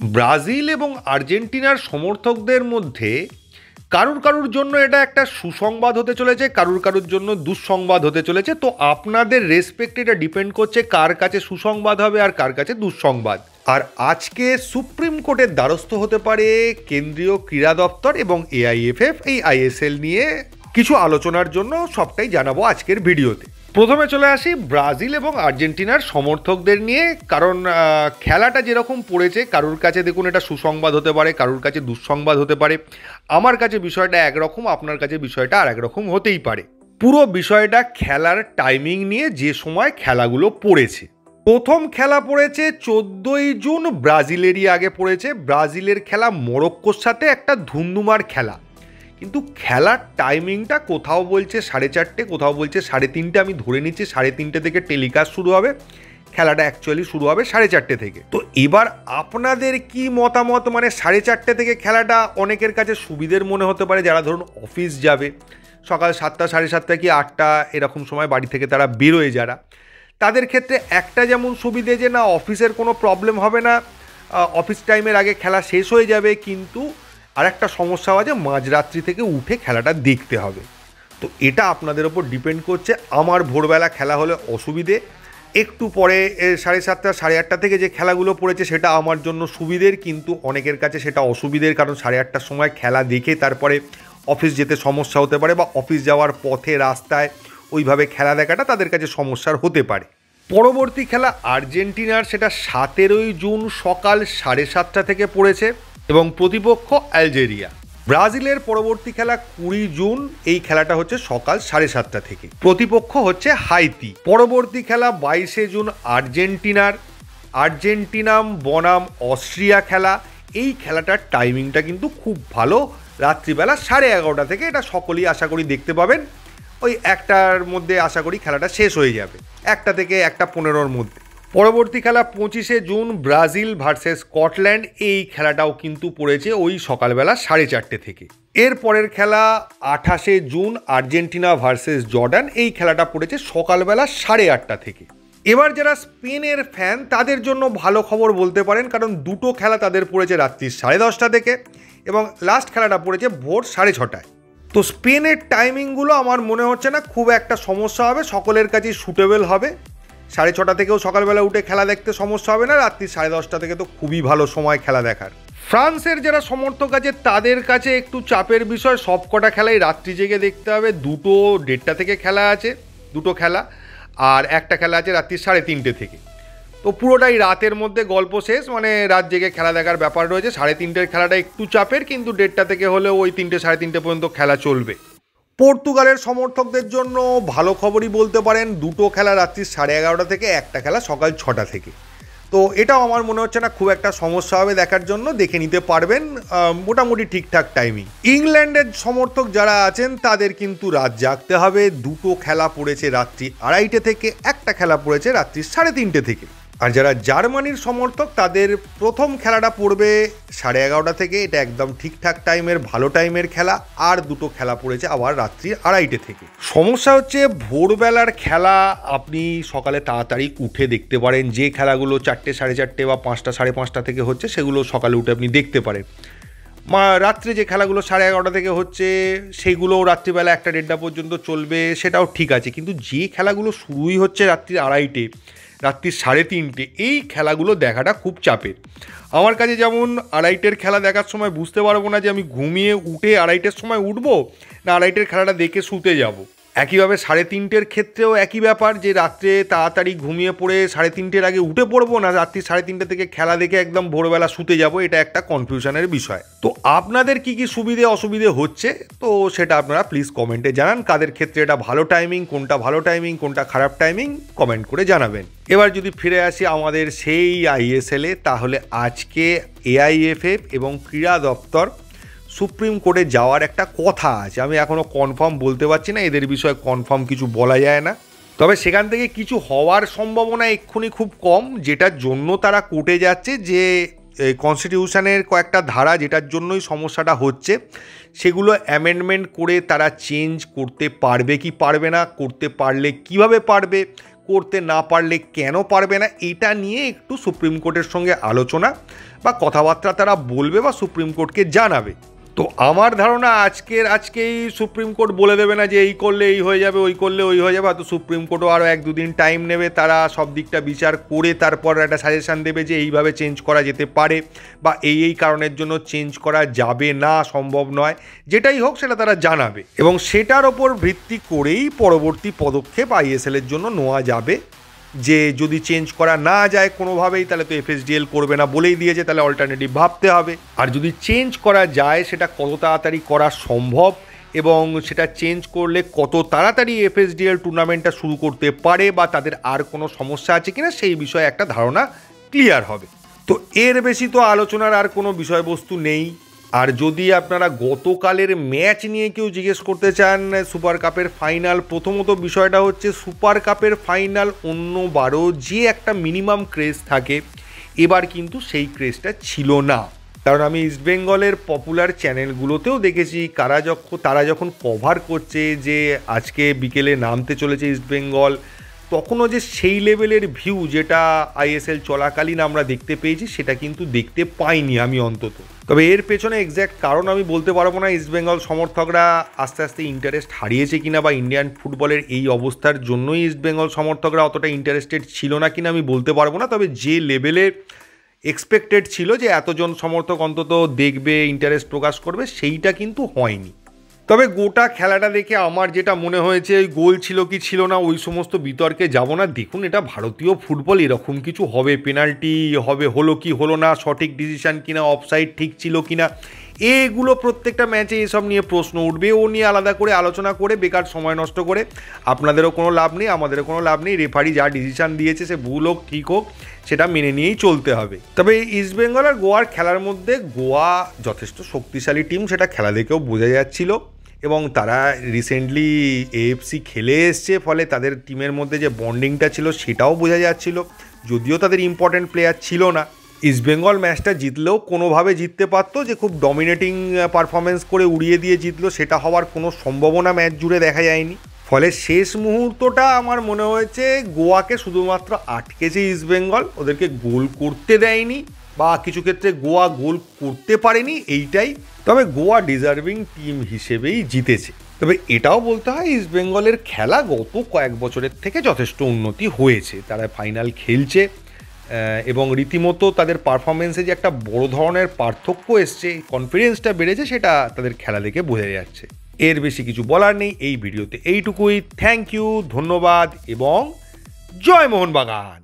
Brazil এবং আর্জেন্টিনার সমর্থকদের মধ্যে কারুর কারুর জন্য এটা একটা সুসংবাদ হতে চলেছে, কারুর কারুর জন্য দুঃসংবাদ হতে চলেছে। তো আপনাদের রেসপেক্ট এটা ডিপেন্ড করছে কার কাছে সুসংবাদ হবে আর কার কাছে দুঃসংবাদ। আর আজকে সুপ্রিম কোর্টের দ্বারস্থ হতে পারে কেন্দ্রীয় ক্রীড়া দপ্তর এবং এআইএফএফ এই আইএসএল নিয়ে কিছু আলোচনার জন্য, সবটাই জানাবো আজকের ভিডিওতে। প্রথমে চলে আসি ব্রাজিল এবং আর্জেন্টিনার সমর্থকদের নিয়ে, কারণ খেলাটা যেরকম পড়েছে কারুর কাছে দেখুন এটা সুসংবাদ হতে পারে, কারুর কাছে দুঃসংবাদ হতে পারে। আমার কাছে বিষয়টা একরকম, আপনার কাছে বিষয়টা আর একরকম হতেই পারে। পুরো বিষয়টা খেলার টাইমিং নিয়ে, যে সময় খেলাগুলো পড়েছে। প্রথম খেলা পড়েছে 14ই জুন, ব্রাজিলেরই আগে পড়েছে। ব্রাজিলের খেলা মরক্কোর সাথে একটা ধুমধুমার খেলা, কিন্তু খেলার টাইমিংটা কোথাও বলছে 4:30, কোথাও বলছে 3:30। আমি ধরে নিচ্ছি 3:30 থেকে টেলিকাস্ট শুরু হবে, খেলাটা অ্যাকচুয়ালি শুরু হবে 4:30 থেকে। তো এবার আপনাদের কি মতামত? মানে 4:30 থেকে খেলাটা অনেকের কাছে সুবিধের মনে হতে পারে, যারা ধরুন অফিস যাবে, সকাল 7টা 7:30 কি 8টা এরকম সময় বাড়ি থেকে তারা বেরোয় যারা, তাদের ক্ষেত্রে একটা যেমন সুবিধে যে না অফিসের কোনো প্রবলেম হবে না, অফিস টাইমের আগে খেলা শেষ হয়ে যাবে। কিন্তু আর একটা সমস্যা আছে, মাঝরাত্রি থেকে উঠে খেলাটা দেখতে হবে। তো এটা আপনাদের ওপর ডিপেন্ড করছে। আমার ভোরবেলা খেলা হলে অসুবিধে, একটু পরে 7:30 8:30 থেকে যে খেলাগুলো পড়েছে সেটা আমার জন্য সুবিধের, কিন্তু অনেকের কাছে সেটা অসুবিধের, কারণ 8:30টার সময় খেলা দেখে তারপরে অফিস যেতে সমস্যা হতে পারে, বা অফিস যাওয়ার পথে রাস্তায় ওইভাবে খেলা দেখাটা তাদের কাছে সমস্যার হতে পারে। পরবর্তী খেলা আর্জেন্টিনার, সেটা 17ই জুন সকাল 7:30 থেকে পড়েছে এবং প্রতিপক্ষ আলজেরিয়া। ব্রাজিলের পরবর্তী খেলা 20 জুন, এই খেলাটা হচ্ছে সকাল 7:30 থেকে, প্রতিপক্ষ হচ্ছে হাইতি। পরবর্তী খেলা 22শে জুন আর্জেন্টিনার, আর্জেন্টিনাম বনাম অস্ট্রিয়া খেলা। এই খেলাটার টাইমিংটা কিন্তু খুব ভালো, রাত্রিবেলা 11:30 থেকে। এটা সকলেই আশা করি দেখতে পাবেন, ওই 1টার মধ্যে আশা করি খেলাটা শেষ হয়ে যাবে, 1টা থেকে 1:15-র মধ্যে। পরবর্তী খেলা 25শে জুন ব্রাজিল ভার্সেস স্কটল্যান্ড, এই খেলাটাও কিন্তু পড়েছে ওই সকালবেলা 4:30 থেকে। এর পরের খেলা 28শে জুন আর্জেন্টিনা ভার্সেস জর্ডান, এই খেলাটা পড়েছে সকালবেলা 8:30 থেকে। এবার যারা স্পেনের ফ্যান তাদের জন্য ভালো খবর বলতে পারেন, কারণ দুটো খেলা তাদের পড়েছে রাত্রি 10:30 থেকে এবং লাস্ট খেলাটা পড়েছে ভোর 6:30টায়। তো স্পেনের টাইমিংগুলো আমার মনে হচ্ছে না খুব একটা সমস্যা হবে, সকলের কাছেই সুটেবল হবে। 6:30 থেকেও সকালবেলা উঠে খেলা দেখতে সমস্যা হবে না, রাত্রি 10:30 থেকে তো খুবই ভালো সময় খেলা দেখার। ফ্রান্সের যারা সমর্থক আছে তাদের কাছে একটু চাপের বিষয়, সব কটা খেলাই রাত্রি জেগে দেখতে হবে। 2:30 থেকে খেলা আছে, দুটো খেলা, আর একটা খেলা আছে রাত্রি 3:30 থেকে। তো পুরোটাই রাতের মধ্যে গল্প শেষ, মানে রাত জেগে খেলা দেখার ব্যাপার রয়েছে। 3:30 খেলাটা একটু চাপের, কিন্তু 1:30 থেকে হলেও ওই 3টে 3:30 পর্যন্ত খেলা চলবে। পর্তুগালের সমর্থকদের জন্য ভালো খবরই বলতে পারেন, দুটো খেলা রাত্রি 11:30 থেকে, একটা খেলা সকাল 6টা থেকে। তো এটাও আমার মনে হচ্ছে না খুব একটা সমস্যা হবে দেখার জন্য, দেখে নিতে পারবেন, মোটামুটি ঠিকঠাক টাইমিং। ইংল্যান্ডের সমর্থক যারা আছেন তাদের কিন্তু রাত জাগতে হবে, দুটো খেলা পড়েছে রাত্রি 2:30 থেকে, একটা খেলা পড়েছে রাত্রি 3:30 থেকে। আর যারা জার্মানির সমর্থক তাদের প্রথম খেলাটা পড়বে 11:30 থেকে, এটা একদম ঠিকঠাক টাইমের ভালো টাইমের খেলা, আর দুটো খেলা পড়েছে আবার রাত্রি 2:30 থেকে। সমস্যা হচ্ছে ভোরবেলার খেলা আপনি সকালে তাড়াতাড়ি উঠে দেখতে পারেন, যে খেলাগুলো 4টে 4:30 বা 5টা 5:30 থেকে হচ্ছে সেগুলো সকালে উঠে আপনি দেখতে পারেন। রাত্রে যে খেলাগুলো 11:30 থেকে হচ্ছে সেগুলোও রাত্রিবেলা 1টা 1:30 পর্যন্ত চলবে, সেটাও ঠিক আছে। কিন্তু যে খেলাগুলো শুরুই হচ্ছে রাত্রি 2:30, রাত্রি 3:30, এই খেলাগুলো দেখাটা খুব চাপের। আমার কাছে যেমন 2:30-এর খেলা দেখার সময় বুঝতে পারবো না যে আমি ঘুমিয়ে উঠে 2:30-এর সময় উঠবো না 2:30-এর খেলাটা দেখে শুতে যাব। একইভাবে 3:30-এর ক্ষেত্রেও একই ব্যাপার, যে রাত্রে তাড়াতাড়ি ঘুমিয়ে পড়ে 3:30-এর আগে উঠে পড়বো না রাত্রি 3:30 থেকে খেলা দেখে একদম ভোরবেলা শুতে যাব। এটা একটা কনফিউশনের বিষয়। তো আপনাদের কি কি সুবিধে অসুবিধে হচ্ছে, তো সেটা আপনারা প্লিজ কমেন্টে জানান। কাদের ক্ষেত্রে এটা ভালো টাইমিং, কোনটা ভালো টাইমিং, কোনটা খারাপ টাইমিং, কমেন্ট করে জানাবেন। এবার যদি ফিরে আসি আমাদের সেই আইএসএলে, তাহলে আজকে এআইএফএফ এবং ক্রীড়া দপ্তর সুপ্রিম কোর্টে যাওয়ার একটা কথা আছে। আমি এখনও কনফার্ম বলতে পারছি না, এদের বিষয়ে কনফার্ম কিছু বলা যায় না। তবে সেখান থেকে কিছু হওয়ার সম্ভাবনা এক্ষুনি খুব কম, যেটার জন্য তারা কোর্টে যাচ্ছে, যে কনস্টিটিউশনের কয়েকটা ধারা যেটার জন্যই সমস্যাটা হচ্ছে সেগুলো অ্যামেন্ডমেন্ট করে তারা চেঞ্জ করতে পারবে কি পারবে না, করতে পারলে কিভাবে পারবে, করতে না পারলে কেন পারবে না, এটা নিয়ে একটু সুপ্রিম কোর্টের সঙ্গে আলোচনা বা কথাবার্তা তারা বলবে বা সুপ্রিম কোর্টকে জানাবে। তো আমার ধারণা আজকেই সুপ্রিম কোর্ট বলে দেবে না যে এই করলে এই হয়ে যাবে, ওই করলে ওই হয়ে যাবে। হয়তো সুপ্রিম কোর্টও আরও 1-2 দিন টাইম নেবে, তারা সব দিকটা বিচার করে তারপর একটা সাজেশান দেবে যে এইভাবে চেঞ্জ করা যেতে পারে বা এই কারণের জন্য চেঞ্জ করা যাবে না, সম্ভব নয়, যেটাই হোক সেটা তারা জানাবে এবং সেটার ওপর ভিত্তি করেই পরবর্তী পদক্ষেপ আইএসএলের জন্য নেওয়া যাবে। যে যদি চেঞ্জ করা না যায় কোনোভাবেই, তাহলে তো এফএসডিএল করবে না বলেই দিয়েছে, তাহলে অল্টারনেটিভ ভাবতে হবে। আর যদি চেঞ্জ করা যায় সেটা কত তাড়াতাড়ি করা সম্ভব এবং সেটা চেঞ্জ করলে কত তাড়াতাড়ি এফএসডিএল টুর্নামেন্টটা শুরু করতে পারে বা তাদের আর কোনো সমস্যা আছে কিনা সেই বিষয়ে একটা ধারণা ক্লিয়ার হবে। তো এর বেশি তো আলোচনার আর কোনো বিষয়বস্তু নেই। আর যদি আপনারা গতকালের ম্যাচ নিয়ে কেউ জিজ্ঞেস করতে চান, সুপার কাপের ফাইনাল, প্রথমত বিষয়টা হচ্ছে সুপার কাপের ফাইনাল অন্যবারও যে একটা মিনিমাম ক্রেজ থাকে, এবার কিন্তু সেই ক্রেজটা ছিল না। কারণ আমি ইস্টবেঙ্গলের পপুলার চ্যানেলগুলোতেও দেখেছি তারা যখন কভার করছে যে আজকে বিকেলে নামতে চলেছে ইস্টবেঙ্গল, তখনও যে সেই লেভেলের ভিউ যেটা আইএসএল চলাকালীন আমরা দেখতে পেয়েছি সেটা কিন্তু দেখতে পাইনি আমি অন্তত। তবে এর পেছনে এক্স্যাক্ট কারণ আমি বলতে পারবো না। ইস্টবেঙ্গল সমর্থকরা আস্তে আস্তে ইন্টারেস্ট হারিয়েছে কিনা বা ইন্ডিয়ান ফুটবলের এই অবস্থার জন্যই ইস্টবেঙ্গল সমর্থকরা অতটা ইন্টারেস্টেড ছিল না কিনা আমি বলতে পারবো না। তবে যে লেভেলে এক্সপেক্টেড ছিল যে এতজন সমর্থক অন্তত দেখবে, ইন্টারেস্ট প্রকাশ করবে, সেইটা কিন্তু হয়নি। তবে গোটা খেলাটা দেখে আমার যেটা মনে হয়েছে, ওই গোল ছিল কি ছিল না ওই সমস্ত বিতর্কে যাব না। দেখুন, এটা ভারতীয় ফুটবল, এরকম কিছু হবে, পেনাল্টি হবে, হলো কি হলো না, সঠিক ডিসিশান কিনা, অফসাইড ঠিক ছিল কিনা, এগুলো প্রত্যেকটা ম্যাচে এসব নিয়ে প্রশ্ন উঠবে। ও নিয়ে আলাদা করে আলোচনা করে বেকার সময় নষ্ট করে আপনাদেরও কোনো লাভ নেই, আমাদেরও কোনো লাভ নেই। রেফারি যা ডিসিশান দিয়েছে সে ভুল হোক ঠিক হোক সেটা মেনে নিয়েই চলতে হবে। তবে ইস্টবেঙ্গল আর গোয়ার খেলার মধ্যে গোয়া যথেষ্ট শক্তিশালী টিম, সেটা খেলা দেখেও বোঝা যাচ্ছিল এবং তারা রিসেন্টলি এএফসি খেলে এসছে, ফলে তাদের টিমের মধ্যে যে বন্ডিংটা ছিল সেটাও বোঝা যাচ্ছিল, যদিও তাদের ইম্পর্ট্যান্ট প্লেয়ার ছিল না। ইস্টবেঙ্গল ম্যাচটা জিতলেও কোনোভাবে জিততে পারতো, যে খুব ডমিনেটিং পারফরমেন্স করে উড়িয়ে দিয়ে জিতলো সেটা হওয়ার কোনো সম্ভাবনা ম্যাচ জুড়ে দেখা যায়নি। ফলে শেষ মুহূর্তটা আমার মনে হয়েছে গোয়াকে শুধুমাত্র আটকেছে ইস্টবেঙ্গল, ওদেরকে গোল করতে দেয়নি বা কিছু ক্ষেত্রে গোয়া গোল করতে পারেনি, এইটাই। তবে গোয়া ডিজার্ভিং টিম হিসেবেই জিতেছে। তবে এটাও বলতে হয় ইস্টবেঙ্গলের খেলা গত কয়েক বছরের থেকে যথেষ্ট উন্নতি হয়েছে, তারা ফাইনাল খেলছে এবং রীতিমতো তাদের পারফরমেন্সে যে একটা বড় ধরনের পার্থক্য এসছে, কনফিডেন্সটা বেড়েছে, সেটা তাদের খেলা দেখে বোঝা যাচ্ছে। এর বেশি কিছু বলার নেই এই ভিডিওতে, এইটুকুই। থ্যাংক ইউ, ধন্যবাদ এবং জয় মোহনবাগান।